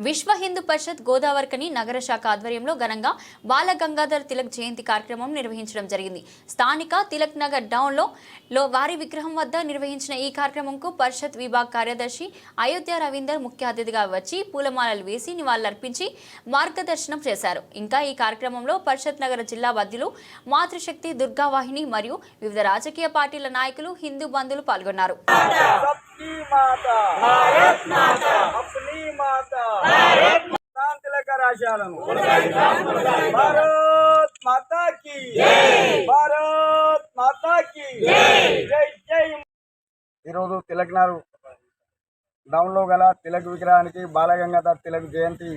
విశ్వ హిందూ పరిషత్ గోదావరికని నగర శాఖ ఆధ్వర్యంలో ఘనంగా బాల గంగాధర్ తిలక్ జయంతి కార్యక్రమం నిర్వహించడం జరిగింది. స్థానిక తిలక్ నగర్ డౌన్లో వారి విగ్రహం వద్ద నిర్వహించిన ఈ కార్యక్రమంకు పరిషత్ విభాగ కార్యదర్శి అయోధ్య రవీందర్ ముఖ్య అతిథిగా వచ్చి పూలమాలలు వేసి నివాళులర్పించి మార్గదర్శనం చేశారు. ఇంకా ఈ కార్యక్రమంలో పరిషత్ నగర జిల్లా బద్దులు మాతృశక్తి దుర్గావాహిని మరియు వివిధ రాజకీయ పార్టీల నాయకులు హిందూ బంధువులు పాల్గొన్నారు. ఈరోజు తిలక్నగర్ డౌన్లో గల తిలక్ విగ్రహానికి బాలగంగాధర్ తిలక్ జయంతి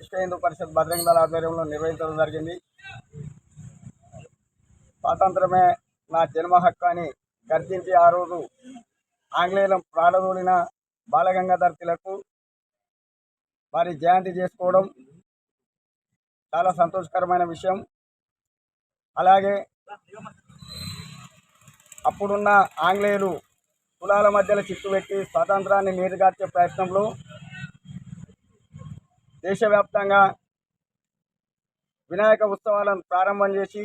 విశ్వ హిందూ పరిషత్ బజరంగ దళ ఆధ్వర్యంలో నిర్వహించడం జరిగింది. స్వాతంత్రమే నా జన్మ హక్కు అని గర్జించి ఆ రోజు ఆంగ్లేయుల ప్రాణదోలిన బాలగంగాధర్ తిలక్ వారి జయంతి చేసుకోవడం చాలా సంతోషకరమైన విషయం. అలాగే అప్పుడున్న ఆంగ్లేయులు కులాల మధ్యలో చిచ్చు పెట్టి స్వాతంత్రాన్ని నీరుగార్చే ప్రయత్నంలో దేశవ్యాప్తంగా వినాయక ఉత్సవాలను ప్రారంభం చేసి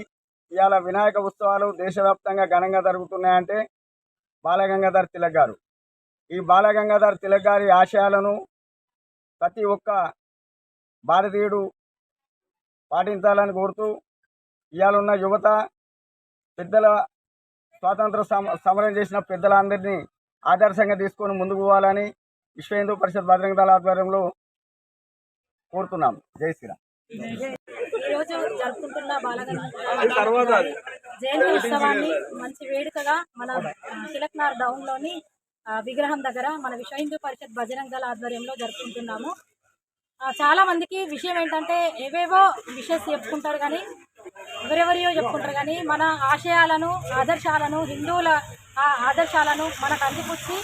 ఇవాళ వినాయక ఉత్సవాలు దేశవ్యాప్తంగా ఘనంగా జరుగుతున్నాయంటే బాలగంగాధర్ తిలక్ గారు. ఈ బాలగంగాధర్ తిలక్ గారి ఆశయాలను ప్రతి ఒక్క భారతీయుడు పాటించాలని కోరుతూ ఇవాళ ఉన్న యువత పెద్దల స్వాతంత్ర సమరం చేసిన పెద్దలందరినీ ఆదర్శంగా తీసుకొని ముందుకు పోవాలని విశ్వ హిందూ పరిషత్ బజరంగ దళ ఆధ్వర్యంలో కోరుతున్నాం. జై శ్రీరామ్. ఈరోజు జరుపుకుంటున్న బాలగంగాధర్ జయంతి ఉత్సవాన్ని మంచి వేడుకగా మన తిలక్నగర్ డౌన్లోని విగ్రహం దగ్గర మన విశ్వ హిందూ పరిషత్ బజరంగ దళ ఆధ్వర్యంలో జరుపుకుంటున్నాము. చాలా మందికి విషయం ఏంటంటే ఏవేవో విషయస్ చెప్పుకుంటారు కానీ ఎవరెవరియో చెప్పుకుంటారు కానీ మన ఆశయాలను ఆదర్శాలను హిందువుల ఆదర్శాలను మనకు అందిపుచ్చి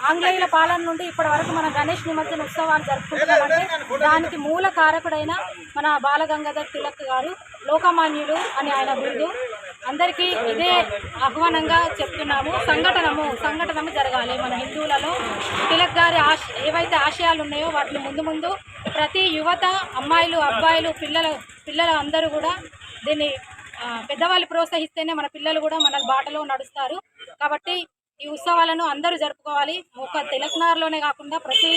ఆంగ్లేయుల పాలన నుండి ఇప్పటి వరకు మన గణేష్ నిమజ్జన ఉత్సవాలు జరుపుకుంటున్నామంటే దానికి మూల కారకుడైన మన బాలగంగాధర్ తిలక్ గారు లోకమాన్యుడు అని ఆయన బిరుదు. అందరికీ ఇదే ఆహ్వానంగా చెప్తున్నాము. సంఘటనము జరగాలి మన హిందువులలో. తిలక్ గారి ఏవైతే ఆశయాలు ఉన్నాయో వాటిని ముందు ప్రతి యువత, అమ్మాయిలు, అబ్బాయిలు, పిల్లలు అందరూ కూడా దీన్ని పెద్దవాళ్ళు ప్రోత్సహిస్తేనే మన పిల్లలు కూడా మన బాటలో నడుస్తారు. కాబట్టి ఈ ఉత్సవాలను అందరూ జరుపుకోవాలి. ఒక తిలక్నగర్లోనే కాకుండా ప్రతి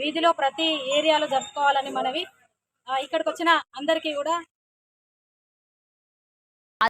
వీధిలో ప్రతి ఏరియాలో జరుపుకోవాలని మనవి. ఇక్కడికి వచ్చిన అందరికీ కూడా